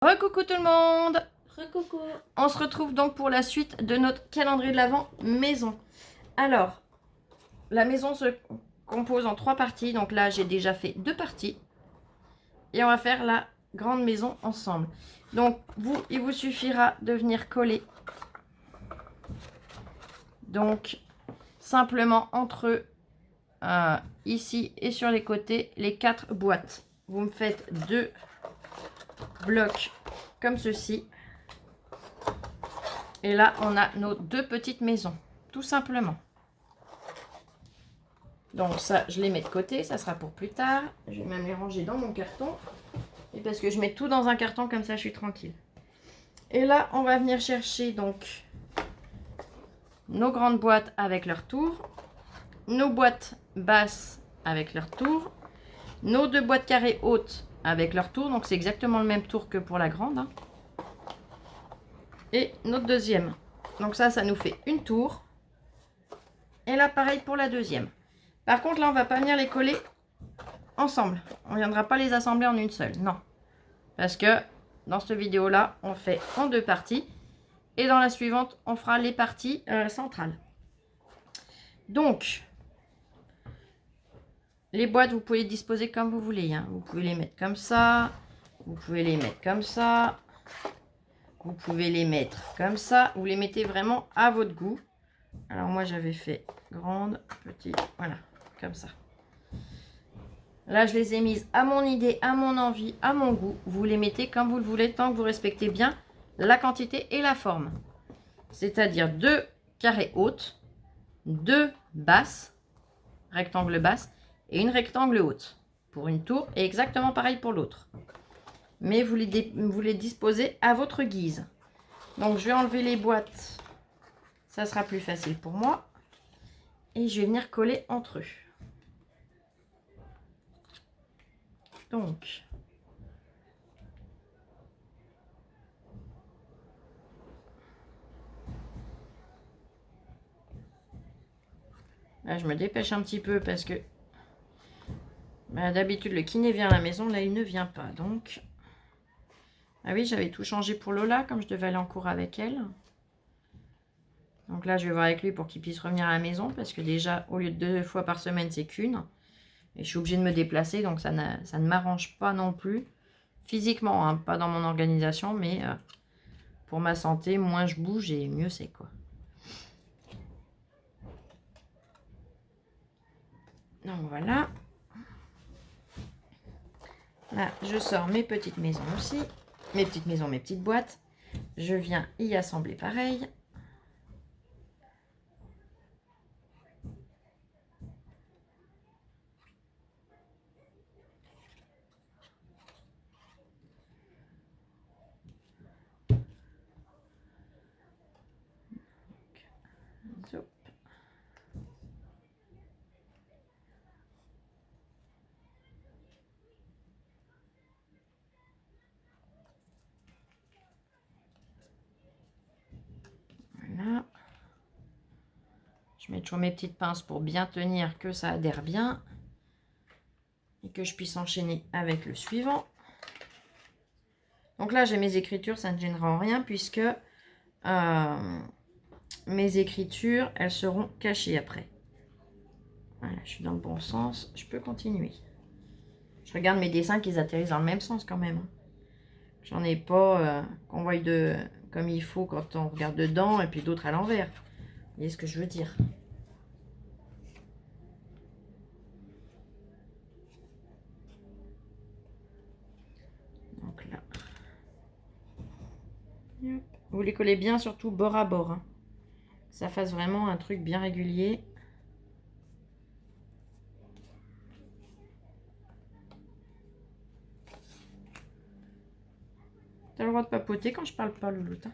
Recoucou tout le monde! Recoucou! On se retrouve donc pour la suite de notre calendrier de l'Avent maison. Alors, la maison se compose en 3 parties. Donc là, j'ai déjà fait 2 parties. Et on va faire la grande maison ensemble. Donc, il vous suffira de venir coller. Donc, simplement entre ici et sur les côtés, les 4 boîtes. Vous me faites 2 blocs comme ceci. Et là, on a nos 2 petites maisons, tout simplement. Donc ça, je les mets de côté, ça sera pour plus tard. Je vais même les ranger dans mon carton. Et parce que je mets tout dans un carton, comme ça, je suis tranquille. Et là, on va venir chercher donc nos grandes boîtes avec leur tour. Nos boîtes basses avec leur tour. Nos 2 boîtes carrées hautes avec leur tour. Donc c'est exactement le même tour que pour la grande, hein. Et notre deuxième. Donc ça nous fait une tour. Et là, pareil pour la deuxième. Par contre, là, on va pas venir les coller ensemble. On ne viendra pas les assembler en une seule. Non. Parce que dans cette vidéo-là, on fait en 2 parties. Et dans la suivante, on fera les parties centrales. Donc, les boîtes, vous pouvez les disposer comme vous voulez, hein. Vous pouvez les mettre comme ça. Vous pouvez les mettre comme ça. Vous pouvez les mettre comme ça. Vous les mettez vraiment à votre goût. Alors moi, j'avais fait grande, petite, voilà, comme ça. Là, je les ai mises à mon idée, à mon envie, à mon goût. Vous les mettez comme vous le voulez, tant que vous respectez bien la quantité et la forme. C'est-à-dire 2 carrés hautes, 2 basses, rectangle basse, et une rectangle haute pour une tour, et exactement pareil pour l'autre. Mais vous les disposez à votre guise. Donc, je vais enlever les boîtes. Ça sera plus facile pour moi. Et je vais venir coller entre eux. Donc, là, je me dépêche un petit peu parce que d'habitude, le kiné vient à la maison. Là, il ne vient pas. Donc, ah oui, j'avais tout changé pour Lola, comme je devais aller en cours avec elle. Donc là, je vais voir avec lui pour qu'il puisse revenir à la maison. Parce que déjà, au lieu de 2 fois par semaine, c'est qu'une. Et je suis obligée de me déplacer. Donc, ça ne m'arrange pas non plus. Physiquement, hein, pas dans mon organisation. Mais pour ma santé, moins je bouge et mieux c'est, quoi. Donc, voilà. Là, je sors mes petites maisons aussi. Mes petites maisons, mes petites boîtes. Je viens y assembler pareil. Zop. Voilà. Je mets toujours mes petites pinces pour bien tenir, que ça adhère bien. Et que je puisse enchaîner avec le suivant. Donc là, j'ai mes écritures, ça ne gênera en rien puisque mes écritures, elles seront cachées après. Voilà, je suis dans le bon sens, je peux continuer. Je regarde mes dessins qu'ils atterrissent dans le même sens quand même. J'en ai pas qu'on voit comme il faut quand on regarde dedans et puis d'autres à l'envers. Vous voyez ce que je veux dire? Donc là. Vous les collez bien, surtout bord à bord. Hein. Que ça fasse vraiment un truc bien régulier. T'as le droit de papoter quand je parle pas, Louloute.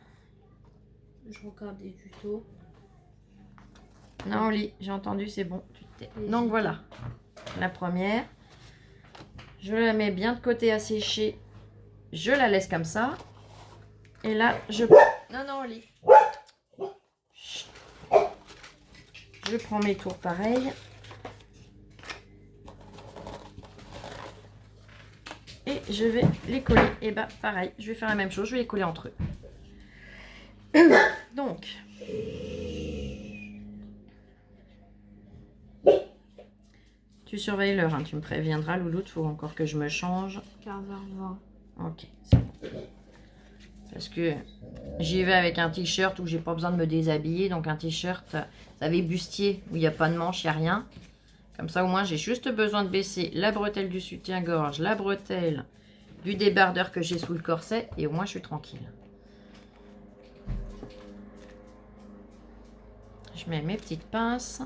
Je regarde des tutos. Non, Oli, j'ai entendu, c'est bon. Donc voilà, la première. Je la mets bien de côté à sécher. Je la laisse comme ça. Et là, je... Non, non, Oli. Je prends mes tours pareil. Et je vais les coller. Et bah pareil, je vais faire la même chose, je vais les coller entre eux. Donc, tu surveilles l'heure, hein, tu me préviendras, Louloute, il faut encore que je me change. 15h20. Ok, c'est bon. Parce que j'y vais avec un t-shirt où j'ai pas besoin de me déshabiller. Donc un t-shirt, vous savez, bustier, où il n'y a pas de manche, il n'y a rien. Comme ça, au moins, j'ai juste besoin de baisser la bretelle du soutien-gorge, la bretelle du débardeur que j'ai sous le corset. Et au moins, je suis tranquille. Je mets mes petites pinces.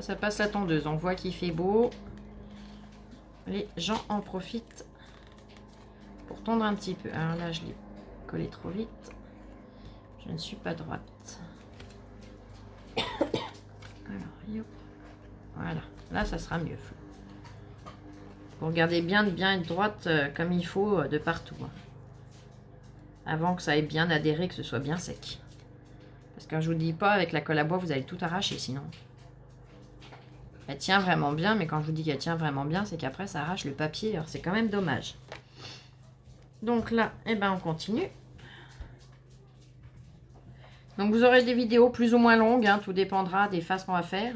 Ça passe la tondeuse. On voit qu'il fait beau. Les gens en profitent pour tondre un petit peu. Alors là, je l'ai collé trop vite. Je ne suis pas droite. Alors, yop. Voilà. Là, ça sera mieux. Vous regardez bien être droite comme il faut de partout. Hein. Avant que ça ait bien adhéré, que ce soit bien sec. Parce que je vous dis pas, avec la colle à bois, vous allez tout arracher sinon. Elle tient vraiment bien, mais quand je vous dis qu'elle tient vraiment bien, c'est qu'après ça arrache le papier. Alors c'est quand même dommage. Donc là, eh ben, on continue. Donc vous aurez des vidéos plus ou moins longues, hein, tout dépendra des phases qu'on va faire.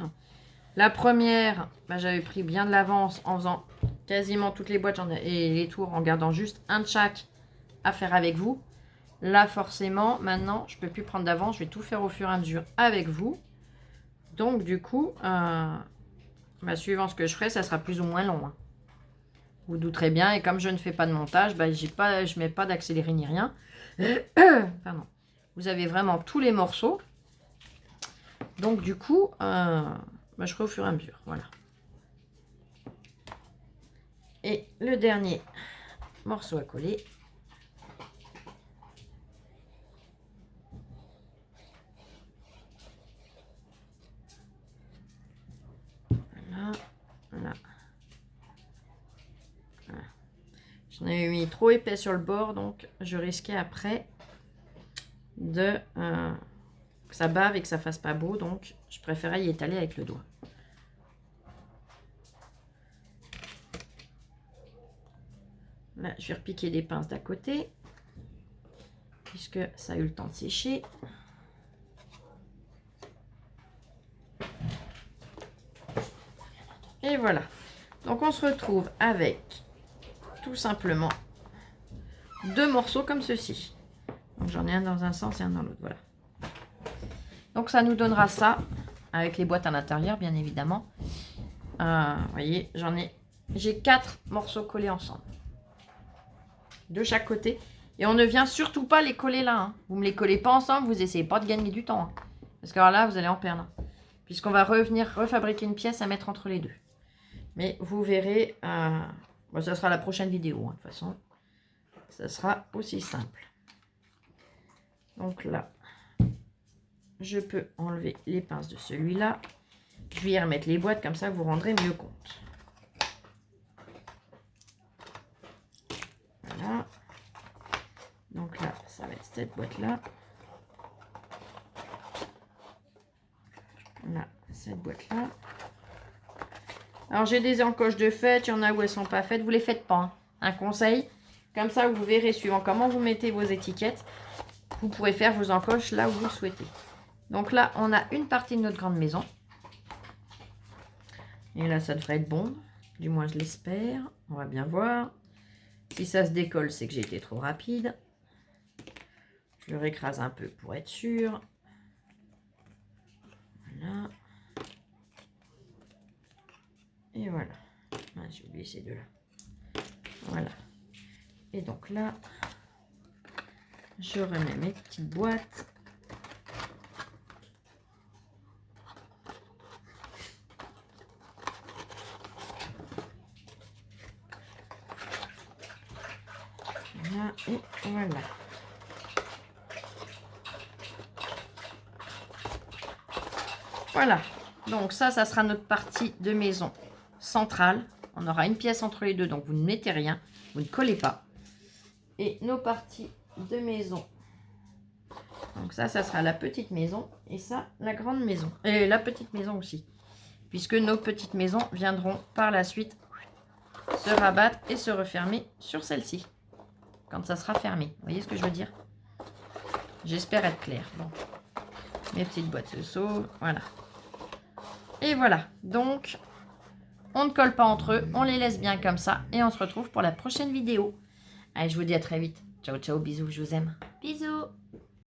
La première, ben, j'avais pris bien de l'avance en faisant quasiment toutes les boîtes et les tours en gardant juste un de chaque à faire avec vous. Là forcément, maintenant, je ne peux plus prendre d'avance, je vais tout faire au fur et à mesure avec vous. Donc du coup, suivant ce que je ferai, ça sera plus ou moins long. Hein. Vous douterez bien, et comme je ne fais pas de montage, je ne mets pas d'accéléré ni rien. Pardon. Vous avez vraiment tous les morceaux. Donc du coup, je ferai au fur et à mesure. Voilà. Et le dernier morceau à coller. Voilà. Voilà. Voilà. J'en avais mis trop épais sur le bord, donc je risquais après de que ça bave et que ça fasse pas beau, donc je préférais y étaler avec le doigt. Là, je vais repiquer des pinces d'à côté, puisque ça a eu le temps de sécher. Et voilà. Donc on se retrouve avec tout simplement 2 morceaux comme ceci. Donc j'en ai un dans un sens et un dans l'autre. Voilà. Donc ça nous donnera ça, avec les boîtes à l'intérieur, bien évidemment. Vous voyez, j'ai 4 morceaux collés ensemble. De chaque côté. Et on ne vient surtout pas les coller là. Hein. Vous ne me les collez pas ensemble, vous essayez pas de gagner du temps. Hein. Parce que alors là, vous allez en perdre. Puisqu'on va revenir refabriquer une pièce à mettre entre les deux. Mais vous verrez, ça sera la prochaine vidéo. Hein, de toute façon, ça sera aussi simple. Donc là, je peux enlever les pinces de celui-là. Je vais y remettre les boîtes, comme ça vous rendrez mieux compte. Voilà. Donc là, ça va être cette boîte-là. Là, cette boîte-là. Alors, j'ai des encoches de fête. Il y en a où elles ne sont pas faites. Vous ne les faites pas. Hein. Un conseil. Comme ça, vous verrez, suivant comment vous mettez vos étiquettes, vous pourrez faire vos encoches là où vous le souhaitez. Donc là, on a une partie de notre grande maison. Et là, ça devrait être bon. Du moins, je l'espère. On va bien voir. Si ça se décolle, c'est que j'ai été trop rapide. Je le récrase un peu pour être sûr. Voilà. Et voilà. Ah, j'ai oublié ces deux-là. Voilà. Et donc là, je remets mes petites boîtes. Là, et voilà. Voilà. Donc ça sera notre partie de maison centrale. On aura une pièce entre les deux, donc vous ne mettez rien. Vous ne collez pas. Et nos parties de maison. Donc ça sera la petite maison. Et ça, la grande maison. Et la petite maison aussi. puisque nos petites maisons viendront par la suite se rabattre et se refermer sur celle-ci, quand ça sera fermé. Vous voyez ce que je veux dire? J'espère être clair. Bon. Mes petites boîtes se sauvent, voilà. Et voilà, donc on ne colle pas entre eux, on les laisse bien comme ça, et on se retrouve pour la prochaine vidéo. Allez, je vous dis à très vite. Ciao, ciao, bisous, je vous aime. Bisous.